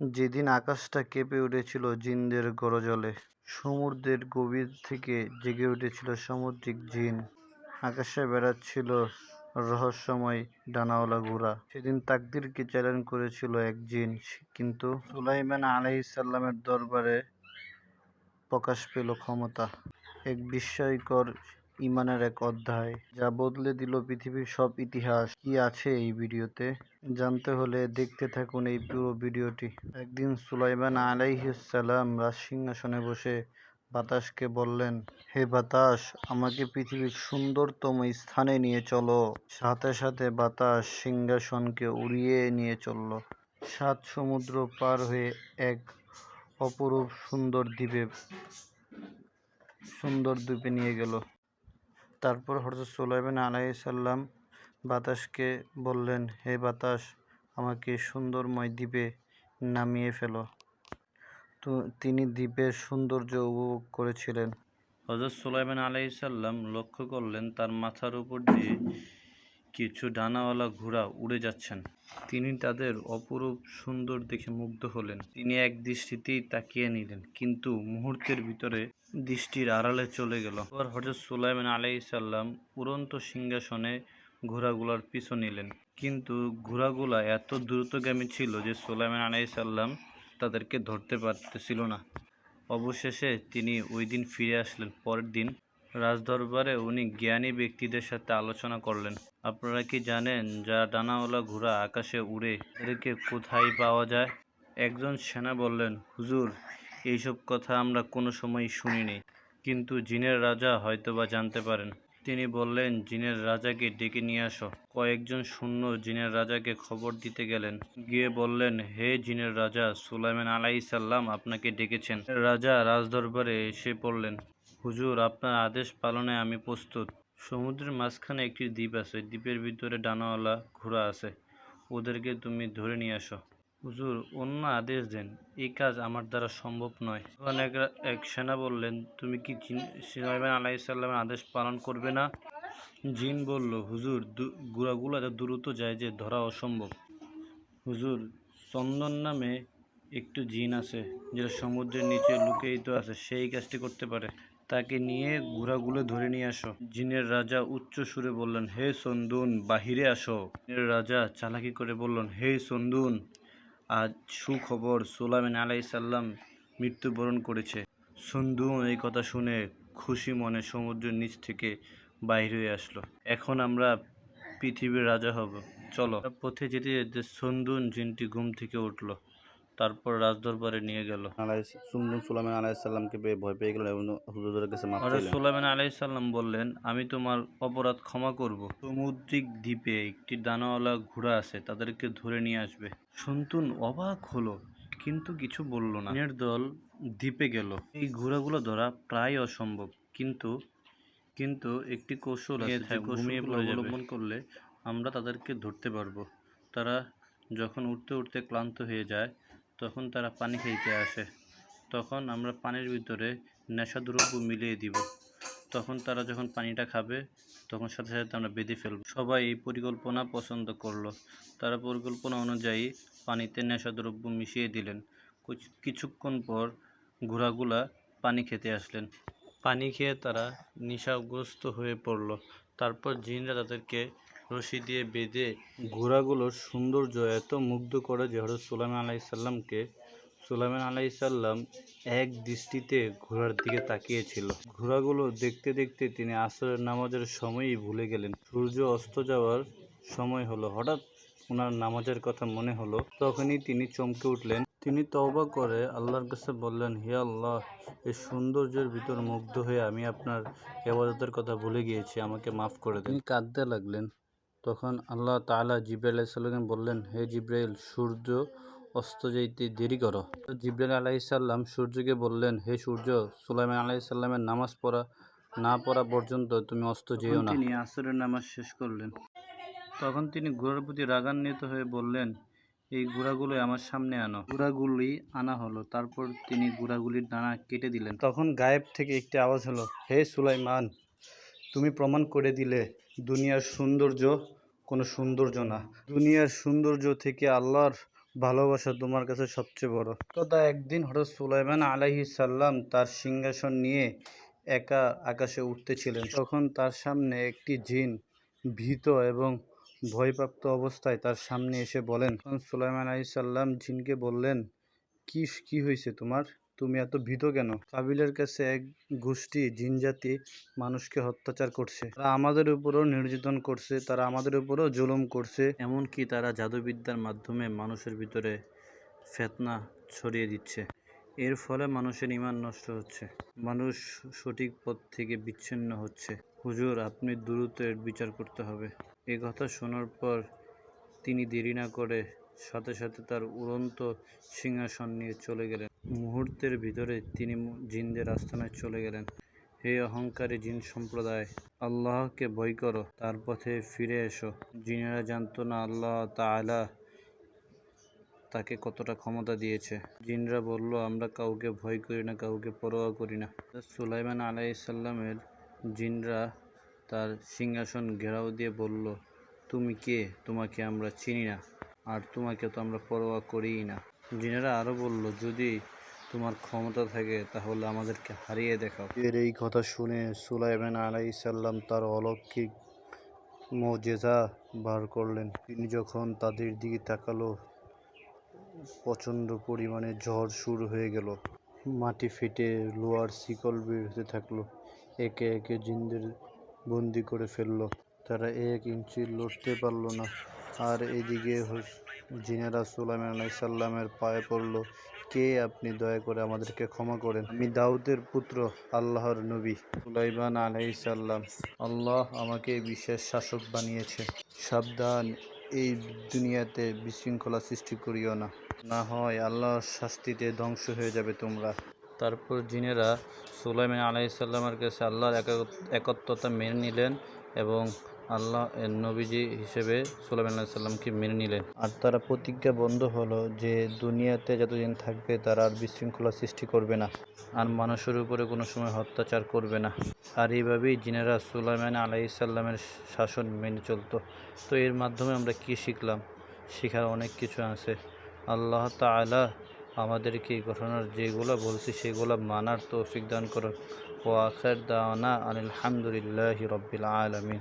যেদিন আকাশটা কেঁপে উঠেছিল জিনদের গরজলে, সমুদ্রের গভীর থেকে জেগে উঠেছিল সামুদ্রিক জিন, আকাশে বেড়াচ্ছিল রহস্যময় ডানাওয়ালা ঘোড়া। সেদিন তাকদীরকে চ্যালেঞ্জ করেছিল এক জিন, কিন্তু সুলাইমান আলাইহিসসালামের দরবারে প্রকাশ পেল ক্ষমতা, এক বিস্ময়কর ইমানের এক অধ্যায় যা বদলে দিল পৃথিবীর সব ইতিহাস। কি আছে এই ভিডিওতে জানতে হলে দেখতে থাকুন এই পুরো ভিডিওটি। একদিন সুলাইমান আলাইহিসসালাম রাজসিংহাসনে বসে বাতাসকে বললেন, হে বাতাস, আমাকে পৃথিবীর সুন্দরতম স্থানে নিয়ে চলো। সাথে সাথে বাতাস সিংহাসনকে উড়িয়ে নিয়ে চলল 7 সমুদ্র পার হয়ে এক অপরূপ সুন্দর দ্বীপে নিয়ে গেল। তারপর হযরত সুলাইমান আলাইহিসসালাম বাতাসকে বললেন, হে বাতাস, আমাকে সুন্দরময় দ্বীপে নামিয়ে ফেলো। তো তিনি দ্বীপের সৌন্দর্য উপভোগ করছিলেন। হযরত সুলাইমান আলাইহিসসালাম লক্ষ্য করলেন তার মাথার উপর দিয়ে কিছু ডানাওয়ালা ঘোড়া উড়ে যাচ্ছেন। তিনি তাদের অপরূপ সুন্দর দেখে মুগ্ধ হলেন। তিনি এক দৃষ্টিতেই তাকিয়ে নিলেন, কিন্তু মুহূর্তের ভিতরে দৃষ্টির আড়ালে চলে গেল। এবার হযরত সুলাইমান আলাইহিসসালাম উড়ন্ত সিংহাসনে ঘোড়াগুলার পিছু নিলেন, কিন্তু ঘোড়াগুলা এত দ্রুতগামী ছিল যে সুলাইমান আলাইহিসসালাম তাদেরকে ধরতে পারতেছিল না। অবশেষে তিনি ওই দিন ফিরে আসলেন। পরের দিন রাজদরবারে উনি জ্ঞানী ব্যক্তিদের সাথে আলোচনা করলেন। আপনারা কি জানেন যারা ডানাওয়ালা ঘোড়া আকাশে উড়ে, এদেরকে কোথায় পাওয়া যায়? একজন সেনা বললেন, হুজুর, এইসব কথা আমরা কোনো সময়ই শুনিনি, কিন্তু জিনের রাজা হয়তোবা জানতে পারেন। তিনি বললেন, জিনের রাজাকে ডেকে নিয়ে আসো। কয়েকজন সৈন্য জিনের রাজাকে খবর দিতে গেলেন, গিয়ে বললেন, হে জিনের রাজা, সুলাইমান আলাইহিসসালাম আপনাকে ডেকেছেন। রাজা রাজদরবারে এসে পড়লেন, হুজুর, আপনার আদেশ পালনে আমি প্রস্তুত। সমুদ্রের মাঝখানে একটি দ্বীপ আছে, দ্বীপের ভিতরে ডানাওয়ালা ঘোড়া আছে, ওদেরকে তুমি ধরে নিয়ে আসো। হুজুর, অন্য আদেশ দেন, এই কাজ আমার দ্বারা সম্ভব নয়। তখন এক সেনা বললেন, তুমি কি সুলাইমান আলাইহিসসালামের আদেশ পালন করবে না? জিন বলল, হুজুর, ঘোড়াগুলো এত দ্রুত যায় যে ধরা অসম্ভব। হুজুর, চন্দন নামে একটু জিন আছে যেটা সমুদ্রের নিচে লুকিয়ে আছে, সেই কাজটি করতে পারে। তাকে নিয়ে ঘোড়াগুলো ধরে নিয়ে আসো। জিনের রাজা উচ্চ সুরে বললেন, হে চন্দুন, বাহিরে আসো। জিনের রাজা চালাকি করে বললেন, হে চন্দুন, আজ সুখবর, সুলাইমান আলাইহিসসালাম মৃত্যুবরণ করেছে। চন্দুন এই কথা শুনে খুশি মনে সমুদ্রের নিচ থেকে বাইর হয়ে আসলো। এখন আমরা পৃথিবীর রাজা হব, চলো। পথে যেতে যেতে চন্দুন জিনটি ঘুম থেকে উঠল, তারপর রাজদরবারে নিয়ে গেল। সুলাইমান আলাইহিসসালামকে ভয় পেয়ে গেল এবং হুজুরের কাছে মাফ চাইলেন। সুলাইমান আলাইহিসসালাম বললেন, আমি তোমার অপরাধ ক্ষমা করব। সমুদ্রিক দ্বীপে একটি ডানাওয়ালা ঘোড়া আছে, তাদেরকে ধরে নিয়ে আসবে। সন্তুন অবাক হলো, কিন্তু কিছু বলল না। জিনের দল দ্বীপে গেল। এই ঘোড়াগুলো ধরা প্রায় অসম্ভব, কিন্তু একটি কৌশল আছে, যে কৌশলগুলো অবলম্বন করলে আমরা তাদেরকে ধরতে পারবো। তারা যখন উঠতে উঠতে ক্লান্ত হয়ে যায়, তখন তারা পানি খেতে আসে। তখন আমরা পানির ভিতরে নেশাদ্রব্য মিলিয়ে দিব। তখন তারা যখন পানিটা খাবে, তখন সাথে সাথে আমরা বেঁধে ফেলব। সবাই এই পরিকল্পনা পছন্দ করলো। তারা পরিকল্পনা অনুযায়ী পানিতে নেশাদ্রব্য মিশিয়ে দিলেন। কিছুক্ষণ পর ঘোড়াগুলা পানি খেতে আসলেন। পানি খেয়ে তারা নেশাগ্রস্ত হয়ে পড়ল। তারপর জিনরা তাদেরকে রশি দিয়ে বেঁধে, ঘোড়াগুলোর সৌন্দর্য এত মুগ্ধ করে যে হযরত সুলাইমান আলাইহিসসালামকে, সুলাইমান আলাইহিসসালাম এক দৃষ্টিতে ঘোড়ার দিকে তাকিয়েছিল। ঘোড়াগুলো দেখতে দেখতে তিনি আসরের নামাজের সময়ই ভুলে গেলেন। সূর্য অস্ত যাওয়ার সময় হলো। হঠাৎ ওনার নামাজের কথা মনে হলো। তখনই তিনি চমকে উঠলেন। তিনি তওবা করে আল্লাহর কাছে বললেন, হে আল্লাহ, এই সৌন্দর্যের ভিতর মুগ্ধ হয়ে আমি আপনার ইবাদতের কথা ভুলে গিয়েছি, আমাকে মাফ করে দেন। তিনি কাঁদতে লাগলেন। তখন আল্লাহ তাআলা জিবরাইল আলাইহিস সালামকে বললেন, হে জিবরাইল, সূর্য অস্ত যাইতে দেরি করো। জিবরাইল আলাইহিস সালাম সূর্যকে বললেন, হে সূর্য, সুলাইমান আলাইহিস সালামের নামাজ না পড়া পর্যন্ত তুমি অস্ত যেও না। তিনি আসরের নামাজ শেষ করলেন। তখন তিনি ঘোড়ার প্রতি রাগান্বিত হয়ে বললেন, এই ঘোড়াগুলো আমার সামনে আনো। ঘোড়াগুলি আনা হলো। তারপর তিনি ঘোড়াগুলির ডানা কেটে দিলেন। তখন গায়েব থেকে একটি আওয়াজ হলো, হে সুলাইমান, তুমি প্রমাণ করে দিলে দুনিয়ার সৌন্দর্য কোনো সৌন্দর্য না। দুনিয়ার সৌন্দর্য থেকে আল্লাহর ভালোবাসা তোমার কাছে সবচেয়ে বড়। কথা একদিন হযরত সুলাইমান আলাইহিস সালাম তার সিংহাসন নিয়ে একা আকাশে উঠতেছিলেন। তখন তার সামনে একটি জিন ভীত এবং ভয়প্রাপ্ত অবস্থায় তার সামনে এসে বলেন। তখন সুলাইমান আলাইহিস সালাম জিনকে বললেন, কি হয়েছে তোমার? তুমি এত ভীত কেন? কাবিলের কাছে এক গোষ্ঠী জিনজাতি মানুষকে অত্যাচার করছে, তারা আমাদের উপরও নির্যাতন করছে, তারা আমাদের উপরও জুলুম করছে, এমনকি তারা জাদুবিদ্যার মাধ্যমে মানুষের ভিতরে ফিতনা ছড়িয়ে দিচ্ছে। এর ফলে মানুষের ঈমান নষ্ট হচ্ছে, মানুষ সঠিক পথ থেকে বিচ্ছিন্ন হচ্ছে। হুজুর, আপনি দ্রুত এর বিচার করতে হবে। এ কথা শোনার পর তিনি দেরি না করে সাথে সাথে তার উড়ন্ত সিংহাসন নিয়ে চলে গেলেন। মুহূর্তের ভিতরে তিনি জিনদের আস্তানায় চলে গেলেন। হে অহংকারী জিন সম্প্রদায়, আল্লাহকে ভয় করো, তার পথে ফিরে এসো। জিনেরা জানতো না আল্লাহ তাআলা তাকে কতটা ক্ষমতা দিয়েছে। জিনরা বলল, আমরা কাউকে ভয় করি না, কাউকে পরোয়া করি না। সুলাইমান আলাইহিস সালামের জিনরা তার সিংহাসন ঘেরাও দিয়ে বলল, তুমি কে? তোমাকে আমরা চিনি না, আর তোমাকে তো আমরা পরোয়া করিই না। জিনেরা আরো বলল, যদি তোমার ক্ষমতা থাকে তাহলে আমাদেরকে হারিয়ে দেখাও। এর এই কথা শুনে সুলাইমান আলাইহিস সালাম তার অলৌকিক মুজিজা বার করলেন। তিনি যখন তাদের দিকে তাকালো, প্রচণ্ড পরিমাণে ঝড় শুরু হয়ে গেল। মাটি ফেটে লোহার শিকল বের হতে থাকলো। একে একে জিনদের বন্দি করে ফেললো। তারা এক ইঞ্চি লড়তে পারল না। আর এদিকে জিনেরা সুলাইমান আলাইহিস সালামের পায়ে পড়ল, কে আপনি? দয়া করে আমাদেরকে ক্ষমা করেন, আমি দাউদের পুত্র, আল্লাহর নবী। সুলাইমান আলাইহিস সালাম, আল্লাহ আমাকে বিশেষ শাসক বানিয়েছে। সাবধান, এই দুনিয়াতে বিশৃঙ্খলা সৃষ্টি করিও না, না হয় আল্লাহর শাস্তিতে ধ্বংস হয়ে যাবে তোমরা। তারপর জিনেরা সুলাইমান আলাইহিস সালামের কাছে আল্লাহর একত্বতা মেনে নিলেন এবং আল্লাহ নবীজি হিসেবে সুলাইমান আলাইহিস সালামকে মেনে নিলেন। আর তারা প্রতিজ্ঞাবদ্ধ হলো যে দুনিয়াতে যতদিন থাকবে তারা আর বিশৃঙ্খলা সৃষ্টি করবে না, আর মানুষের উপরে কোনো সময় অত্যাচার করবে না। আর এইভাবেই জিনেরা সুলাইমান আলাইহিস সালামের শাসন মেনে চলতো। তো এর মাধ্যমে আমরা কি শিখলাম? শেখার অনেক কিছু আছে। আল্লাহ তাআলা আমাদেরকে এই ঘটনার যেগুলো বলছি সেগুলো মানার তৌফিক দান করুন। ওয়া আখির দাওয়ানা আনিল হামদুলিল্লাহি রাব্বিল আলামিন।